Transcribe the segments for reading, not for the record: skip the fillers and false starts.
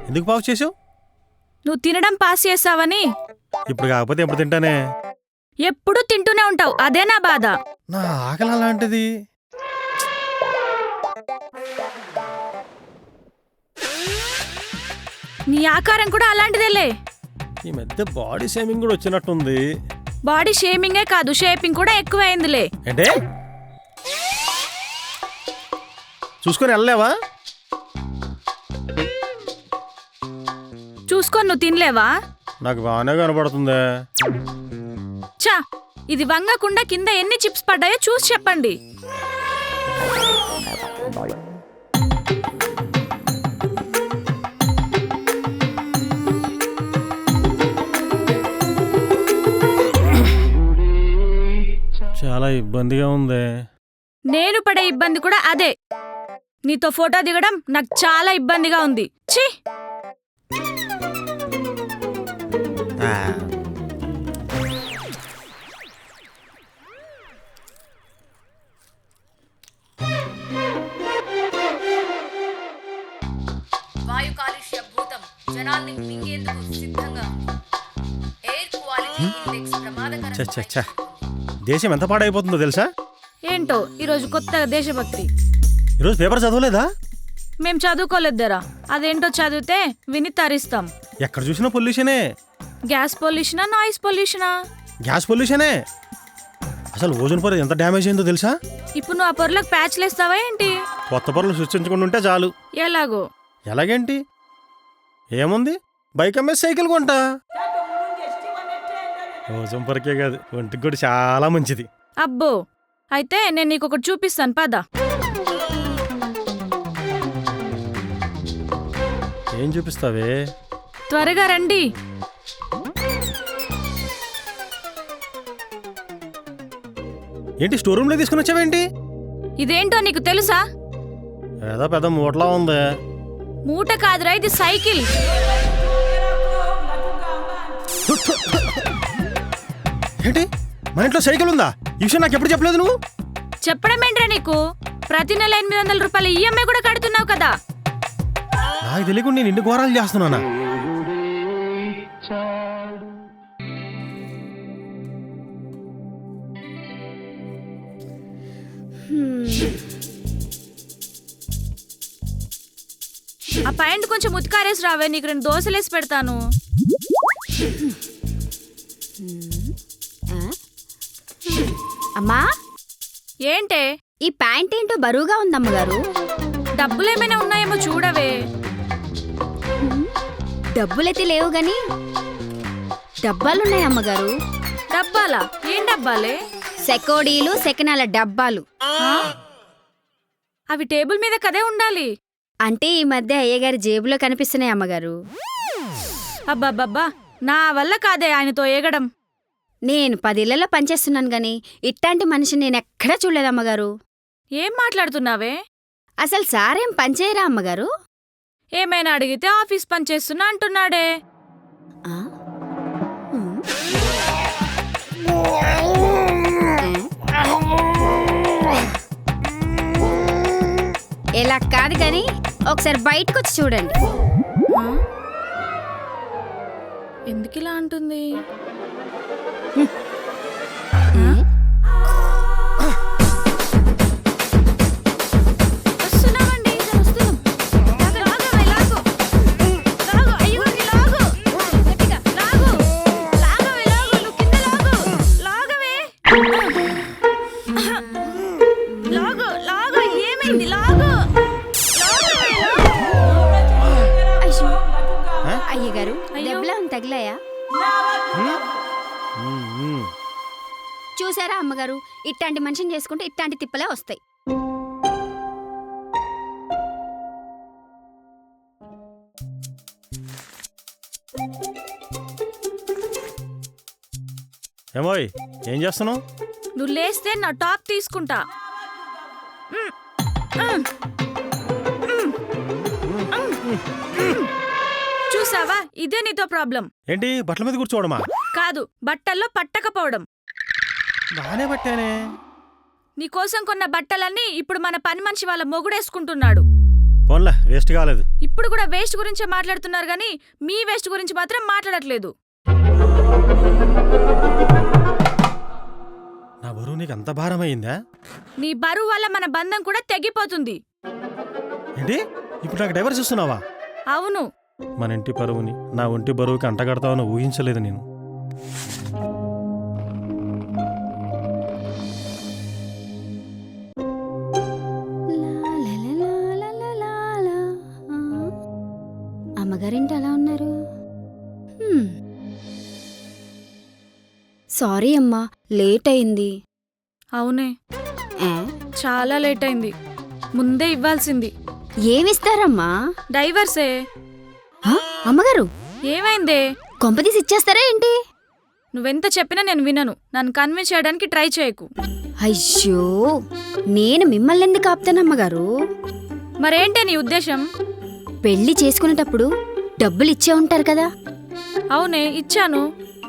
ఎందుకు పావు చేసావు? నువ్వు తినడం పాస్ చేసావని. ఇప్పుడు కాకపోతే ఎప్పుడు తింటానే? ఎప్పుడు తింటూనే ఉంటావు, అదే నా బాధ. నా ఆకలి అలాంటిది. నీ ఆకారం కూడా అలాంటిదేలే. ఈ మధ్య బాడీ షేమింగ్ కూడా వచ్చినట్టుంది. బాడీ షేమింగే కాదు, షేపింగ్ కూడా ఎక్కువైందిలే. అంటే చూసుకొని వెళ్ళలేవా? చూసుకొని నువ్వు తినలేవా? నాకు బాగానే కనబడుతుందే. చా, ఇది వంగకుండా కింద ఎన్ని చిప్స్ పడ్డాయో చూసి చెప్పండి. చాలా ఇబ్బందిగా ఉంది. నేను పడే ఇబ్బంది కూడా అదే. నీతో ఫోటో దిగడం నాకు చాలా ఇబ్బందిగా ఉంది. ఛీ! వాయు కాలుష్య భూతం జనాల్ని మింగేందుకు సిద్ధంగా. ఎయిర్ క్వాలిటీ ఇండెక్స్ ప్రమాదకరం. దేశం ఎంత పాడైపోతుందో తెలుసా? ఏంటో ఈరోజు కొత్త దేశభక్తి. ఈరోజు పేపర్ చదవలేదా? మేం చదువుకోలేద్దరా. అదేంటో చదివితే విని తరిస్తాం. ఎక్కడ చూసినా పొల్యూషనే. గ్యాస్ పొల్యూషనా, నాయిస్ పొల్యూషనా? గ్యాస్ పొల్యూషనే. అసలు ఓజోన్ పొర ఎంత డ్యామేజ్ అయిందో తెలుసా? ఇప్పుడు నువ్వు ఆ పొరలకు ప్యాచ్లు వేస్తావా ఏంటి? కొత్త పొరలు సృష్టించుకుంటూ ఉంటే చాలు. ఎలాగో? ఎలాగేంటి? ఏముంది, బైక్ అమ్మే సైకిల్ కొంటా. ఓజోన్ పొరకే కాదు, ఒంటికి కూడా చాలా మంచిది. అబ్బో, అయితే నేను నీకు ఒకటి చూపిస్తాను, పద. ఏం చూపిస్తావే? త్వరగా రండి. ఏంటి స్టోర్ రూమ్ లో తీసుకుని వచ్చావేంటి? ఇదేంటో నీకు తెలుసా? ఏదో పెద్ద మూటలా ఉంది. మూట కాదురా, ఇది సైకిల్. ఏంటి, మన ఇంట్లో సైకిల్ ఉందా? ఈ విషయం నాకు ఎప్పుడు చెప్పలేదు నువ్వు. చెప్పడం ఏంట్రా నీకు? ప్రతి నెల 800 రూపాయల ఈఎంఐ కూడా కడుతున్నావు కదా. నాకు తెలియకుండా నేను ఇన్ని ఘోరాలు చేస్తున్నానా? ఆ ప్యాంట్ కొంచెం ఉతికారేసి రావే, నీకు 2 దోశలేసి పెడతాను. అమ్మా, ఏంటే ఈ ప్యాంట్ ఏంటో బరువుగా ఉందమ్మగారు. డబ్బులేమైనా ఉన్నాయేమో చూడవే. డబ్బులైతే లేవు గాని డబ్బాలున్నాయి అమ్మగారు. డబ్బాలా? ఏం డబ్బాలే? సెకోడీలు, సెకనాల డబ్బాలు. అవి టేబుల్ మీద కదే ఉండాలి. అంటే ఈ మధ్య అయ్యగారి జేబులో కనిపిస్తున్నాయి అమ్మగారు. అబ్బాబ్బా, నా వల్ల కాదే ఆయనతో ఏగడం. నేను 10 ఇళ్లలో పనిచేస్తున్నాను గాని ఇట్లాంటి మనిషిని నేనెక్కడా చూడలేదమ్మగారు. ఏం మాట్లాడుతున్నావే? అసలు సారేం పనిచేయరా అమ్మగారు? ఏమైనా అడిగితే ఆఫీస్ పని చేస్తున్నా అంటున్నాడే. ఆ? ఎలా కాదు గాని ఒకసారి బయటకు వచ్చి చూడండి. ఎందుకిలా అంటుంది? వస్తున్నామండి, వస్తున్నాం. లాగవే, లాగు. లాగు, అయ్యో, లాగు. గట్టిగా లాగు. లాగవే, లాగు. నువ్వు కింద లాగు. లాగవే. లాగు, లాగు. ఏమైంది? లాగు. అయ్యగారు, దెబ్బలా తగిలాయా? చూసారా అమ్మగారు, ఇట్లాంటి మనిషిని చేసుకుంటే ఇట్లాంటి తిప్పలే వస్తాయి. ఏమోయ్, ఏం చేస్తున్నావు? నువ్వు లేస్తే నా టాప్ తీసుకుంటా. చూసావా, ఇదే నీతో ప్రాబ్లం. ఏంటి, బట్టల మీద కూర్చోవడమా? కాదు, బట్టల్లో పట్టకపోవడం. బానే పట్టానే. నీకోసం కొన్న బట్టలన్నీ ఇప్పుడు మన పని మనిషి వాళ్ళ మొగుడేసుకుంటున్నాడు. పోన్లే వేస్ట్ కాలేదు. ఇప్పుడు కూడా వేస్ట్ గురించే మాట్లాడుతున్నారు గానీ మీ వేస్ట్ గురించి మాత్రం మాట్లాడట్లేదు. నా బరువు నీకు అంత భారమైందా? నీ బరువు వల్ల మన బంధం కూడా తెగిపోతుంది. ఏంటి ఇప్పుడు నాకు డైవర్స్ ఇస్తున్నావా? అవును. మన ఇంటి పరువుని నా ఒంటి బరువుకి అంటగడతావని ఊహించలేదు నేను. అమ్మగారింటి అలా ఉన్నారు. సారీ అమ్మా, లేట్ అయింది. అవునే, ఏ? చాలా లేట్ అయింది. ముందే ఇవ్వాల్సింది. ఏమిస్తారమ్మా? డైవర్సే. ఆ, అమ్మగారు ఏమైందే? కొంపదీసి ఇచ్చేస్తారా ఏంటి? నువ్వెంత చెప్పినా నేను వినను. నన్ను కన్విన్స్ చేయడానికి ట్రై చేయకు. అయ్యో, నేను మిమ్మల్ని ఎందుకు ఆపుతానమ్మగారు? మరేంటే నీ ఉద్దేశం? పెళ్లి చేసుకునేటప్పుడు డబ్బులు ఇచ్చే ఉంటారు కదా. అవునే, ఇచ్చాను.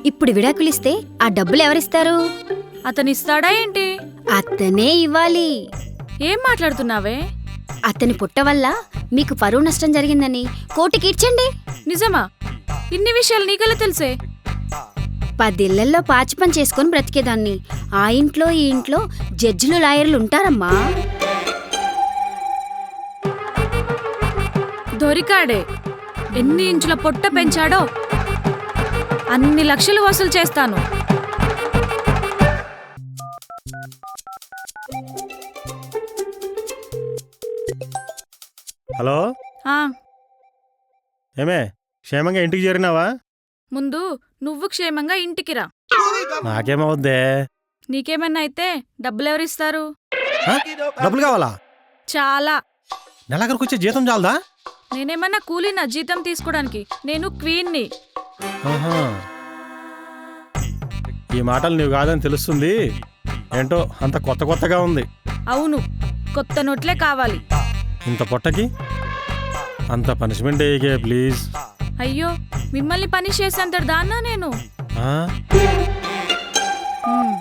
ఇప్పుడు విడాకులిస్తే ఆ డబ్బులు ఎవరిస్తారు? అతనిస్తాడా ఏంటి? అతనే ఇవ్వాలి. ఏం మాట్లాడుతున్నావే? అతని పుట్ట వల్ల మీకు పరువు నష్టం జరిగిందని కోర్టుకి ఇచ్చండి. నిజమా? ఇన్ని విషయాలు నీకెలా తెలిసే? 10 ఇళ్లల్లో పాచి పని చేసుకుని బ్రతికేదాన్ని. ఆ ఇంట్లో ఈ ఇంట్లో జడ్జిలు లాయర్లు ఉంటారమ్మా. దొరికాడే. ఎన్ని ఇంచుల పొట్ట పెంచాడో అన్ని లక్షలు వసూలు చేస్తాను. హలో, ఆ, ఏమే క్షేమంగా ఇంటికి చేరినావా? ముందు నువ్వు క్షేమంగా ఇంటికి రా. నాకేమవుద్దే? నీకేమన్నా అయితే డబ్బులెవరిస్తారు? ఆ? డబ్బులు కావాలా? చాలా. నెలాఖరికి వచ్చే జీతం చాలదా? నేనేమన్నా కూలీనా జీతం తీసుకోవడానికి? నేను క్వీన్ని. ఆహా. ఈ మాటలు నీవు కాదని తెలుస్తుంది. ఏంటో అంత కొత్త కొత్తగా ఉంది. అవును, కొత్త నోట్లే కావాలి. ఇంత పొట్టకి అంత పనిష్మెంట్ అయ్యే ప్లీజ్. అయ్యో, మిమ్మల్ని పని చేసేంత దాన్నా నేను? ఆ? ఉమ్.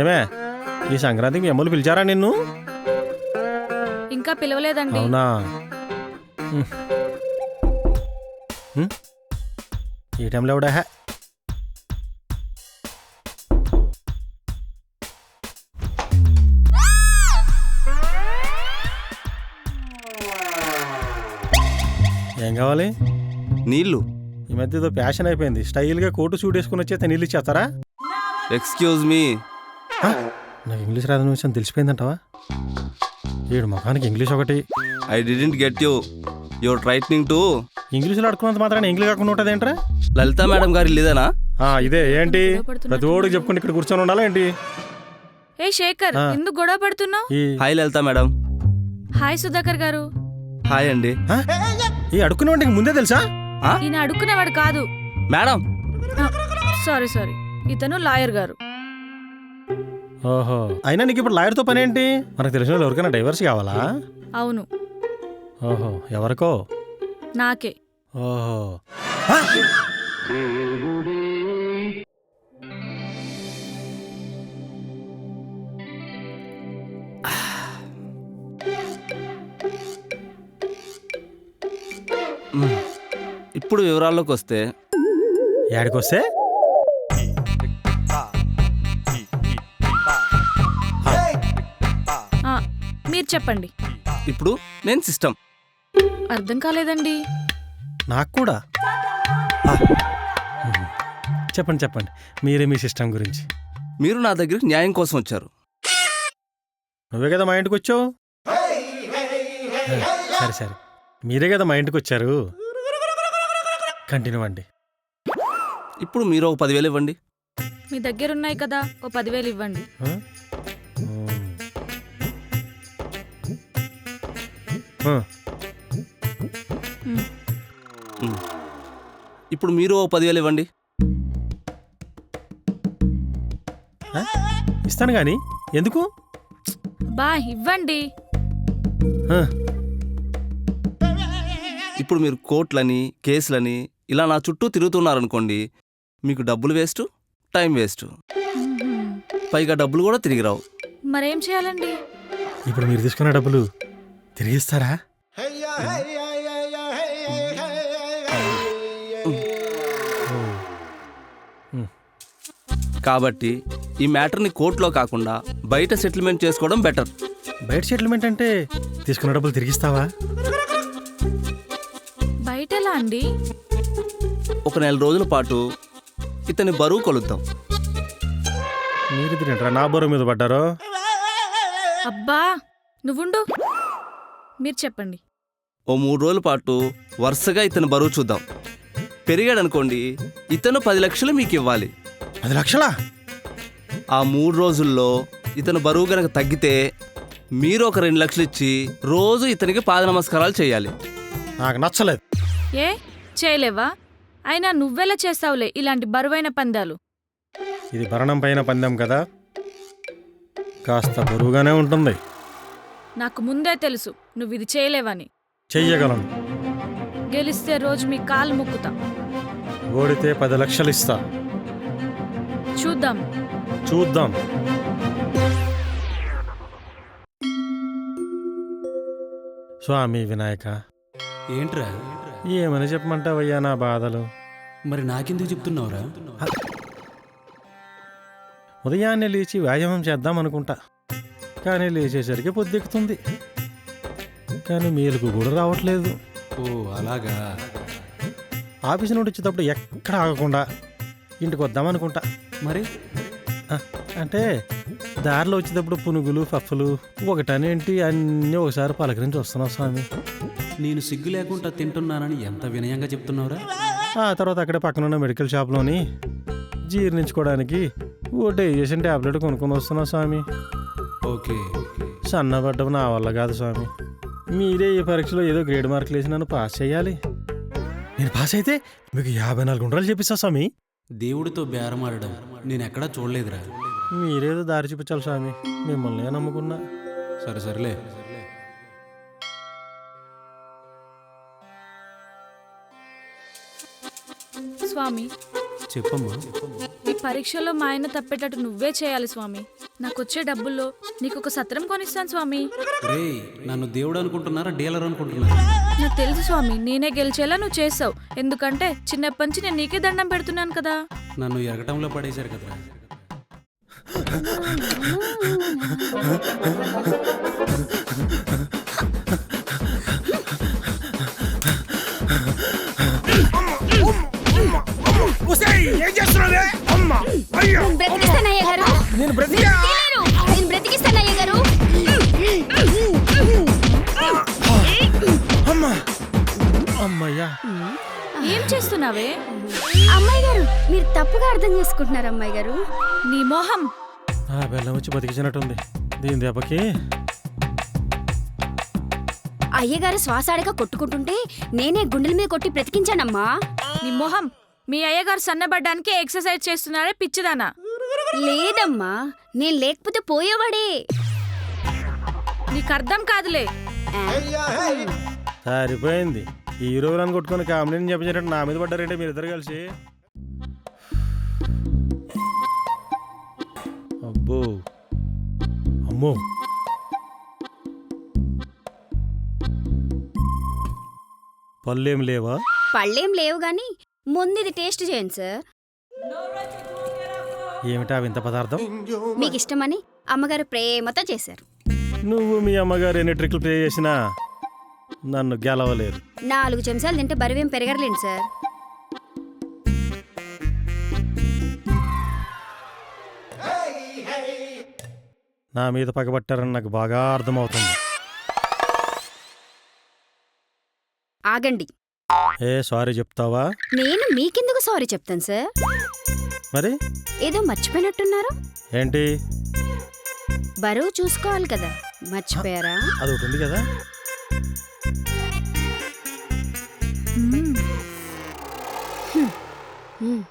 ఏమే ఈ సంక్రాంతికి మీ అమ్మలు పిలిచారా నిన్ను? ఇంకా పిలవలేదండి. అవునా? ఈ టైంలో ఎవడా? ఏం కావాలి? నీళ్ళు. ఈ మధ్య ఏదో ప్యాషన్ అయిపోయింది. స్టైల్గా కోటు సూట్ వేసుకుని వచ్చేస్తే నీళ్ళు ఇచ్చేస్తారా? Excuse me. నాకు ఇంగ్లీష్ రాదని విషయం తెలిసిపోయిందంటావా? వీడు ముఖానికి ఇంగ్లీష్ ఒకటి. I didn't get you. You're threatening to. ఇంగ్లీష్లో అడుకున్నంత మాత్రాన ఇంగ్లీష్ కాకుండా ఉంటుంది ఏంట్రా? లలిత మేడం గారి ఇదేనా? ఇదే. ఏంటి ప్రతి ఓడికి చెప్పుకుని ఇక్కడ కూర్చొని ఉండాలా ఏంటి? ఏ శేఖర్, ఎందుకు గొడవ పడుతున్నావు? హాయ్ లలిత మేడం. హాయ్ సుధాకర్ గారు. హాయ్ అండి. ఈ అడుక్కునే ముందే తెలుసా? ఈయన అడుక్కునేవాడు కాదు మేడం. సారీ, ఇతను లాయర్ గారు. ఓహో, అయినా నీకు ఇప్పుడు లాయర్తో పని ఏంటి? మనకు తెలిసిన వాళ్ళు ఎవరికైనా డైవర్స్ కావాలా? అవును, ఓహో, ఎవరికో? నాకే. ఓహో. ఇప్పుడు వివరాల్లోకి వస్తే ఏడికొస్తే మీరు చెప్పండి. ఇప్పుడు నేను సిస్టమ్. అర్థం కాలేదండి. నాకు కూడా. చెప్పండి మీరే మీ సిస్టమ్ గురించి. మీరు నా దగ్గరికి న్యాయం కోసం వచ్చారు. నువ్వే కదా మా ఇంటికి వచ్చావు. సరే మీరే కదా మా ఇంటికి వచ్చారు. కంటిన్యూ అండి. ఇప్పుడు మీరు ఒక 10,000 ఇవ్వండి. మీ దగ్గర ఉన్నాయి కదా, ఓ 10,000 ఇవ్వండి. ఇప్పుడు మీరు ఒక 10,000 ఇవ్వండి. ఇస్తాను కానీ ఎందుకు? బా ఇవ్వండి. ఇప్పుడు మీరు కోర్టులని కేసులని ఇలా నా చుట్టూ తిరుగుతున్నారనుకోండి, మీకు డబ్బులు వేస్ట్, టైం వేస్ట్, పైగా డబ్బులు కూడా తిరిగి రావు. మరేం చేయాలండి? ఇప్పుడు మీరు తీసుకున్న డబ్బులు తిరిగిస్తారా? కాబట్టి ఈ మ్యాటర్ని కోర్టులో కాకుండా బయట సెటిల్మెంట్ చేసుకోవడం బెటర్. బయట సెటిల్మెంట్ అంటే తీసుకున్న డబ్బులు తిరిగిస్తావా? బయట ఎలా అండి? ఒక 4 రోజుల పాటు ఇతని బరువు కొలుద్దాం. మీరు తింటారా? నా బరువు మీద పడ్డారో? అబ్బా నువ్వుండు, మీరు చెప్పండి. ఓ 3 రోజుల పాటు వరుసగా ఇతని బరువు చూద్దాం. పెరిగాడనుకోండి, ఇతను 10 లక్షలు మీకు ఇవ్వాలి. 10 లక్షలా? ఆ 3 రోజుల్లో ఇతను బరువు గనక తగ్గితే మీరు ఒక 2 లక్షలు ఇచ్చి రోజు ఇతనికి పాద నమస్కారాలు చేయాలి. నాకు నచ్చలేదు. ఏ చేయలేవా? అయినా నువ్వెలా చేస్తావులే ఇలాంటి బరువైన పందాలు. ఇది భరణం పైన పందెం కదా, కాస్త బరువుగానే ఉంటుంది. నాకు ముందే తెలుసు నువ్వు ఇది చేయలేవని. చెయ్యగలను. గెలిస్తే రోజు మీ కాలు మొక్కుతా. ఓడితే 10 లక్షలు ఇస్తా. చూద్దాం. చూద్దాం. స్వామి వినాయక, ఏంట్రా? ఏమని చెప్పమంటావయ్యా నా బాధలు? మరి నాకెందుకు చెప్తున్నావురా? ఉదయాన్నే లేచి వ్యాయామం చేద్దాం అనుకుంటా, కానీ లేచేసరికి పొద్దెక్కుతుంది, కానీ మేలుకు కూడా రావట్లేదు. ఓ అలాగా. ఆఫీసు నుండి వచ్చేటప్పుడు ఎక్కడ ఆగకుండా ఇంటికి వద్దామనుకుంటా. మరి అంటే దారిలో వచ్చేటప్పుడు పునుగులు పఫ్ఫులు ఒకటనేంటి అన్నీ ఒకసారి పలకరించి వస్తున్నావు స్వామి. నేను సిగ్గు లేకుండా తింటున్నానని ఎంత వినయంగా చెప్తున్నావురా? ఆ తర్వాత అక్కడే పక్కనున్న మెడికల్ షాప్లోని జీర్ణించుకోవడానికి ఓ డైజెషన్ ట్యాబ్లెట్ కొనుక్కొని వస్తున్నావు స్వామి. ఓకే. సన్నబడ్డం నా వల్ల కాదు స్వామి. మీరే ఈ పరీక్షలో ఏదో గ్రేడ్ మార్కులు వేసి నన్ను పాస్ చేయాలి. నేను పాస్ అయితే మీకు 54 గుండ్రాలు చెప్పిస్తా స్వామి. దేవుడితో బేరమాడడం నేను ఎక్కడా చూడలేదురా. మీరేదో దారి చూపించాలి స్వామి, మిమ్మల్ని నమ్ముకున్నా. సరే సరేలే. స్వామి చెప్పమ్మా. ఈ పరీక్షలో మా ఆయన తప్పేటట్టు నువ్వే చేయాలి స్వామి. నాకొచ్చే డబ్బుల్లో నీకు ఒక సత్రం కొనిస్తాను స్వామి. రేయ్, నన్ను దేవుడు అనుకుంటున్నారా డీలర్ అనుకుంటున్నారా? నాకు తెలుసు స్వామి, నేనే గెలిచేలా నువ్వు చేస్తావు. ఎందుకంటే చిన్నప్పటి నుంచి నేను నీకే దండం పెడుతున్నాను కదా. నన్ను ఎరగటంలో పడేశారు కదరా. అమ్మయ్యా, ఏం చేస్తున్నావే? అమ్మాయి గారు, మీరు తప్పుగా అర్థం చేసుకుంటున్నారు అమ్మాయి గారు. నీ మొహం. ఆ బెల్లం వచ్చి బతికించినట్టుంది. దీని దెబ్బకి అయ్యగారు శ్వాసాడిగా కొట్టుకుంటుంటే నేనే గుండెల మీద కొట్టి బ్రతికించానమ్మా. నీ మొహం. మీ అయ్యగారు సన్నబడ్డానికి ఎక్సర్సైజ్ చేస్తున్నారే పిచ్చిదానా? లేదమ్మా, నేను లేకపోతే పోయేవాడే. నీకు అర్థం కాదులే. సరిపోయింది. ఈ రోజులను కొట్టుకుని కామెడీని చెప్పించేటట్టు నా మీద పడ్డారంటే మీరు ఇద్దరు కలిసి. అబ్బో అమ్మో, పళ్ళేం లేవా? పళ్ళేం లేవు గాని ముందు ఇది టేస్ట్ చేయండి సార్. ఏమిటా వింత పదార్థం? మీకు ఇష్టమని అమ్మగారు ప్రేమతో చేశారు. నువ్వు మీ అమ్మగారు ఎన్ని ట్రిక్లు ప్లే చేసినా నన్ను గెలవలేరు. 4 చెంచాలు తింటే బరువేం పెరగలేండి సార్. నా మీద పగబట్టారని నాకు బాగా అర్థమవుతుంది. ఆగండి. ఏ సారీ చెప్తావా? నేను మీకెందుకు సారీ చెప్తాను సార్. మరి ఏదో మర్చిపోయినట్టున్నారు. ఏంటి? బరువు చూసుకోవాలి కదా, మర్చిపోయారా? అది ఒకటి ఉంది కదా. మ్మ్. మ్మ్.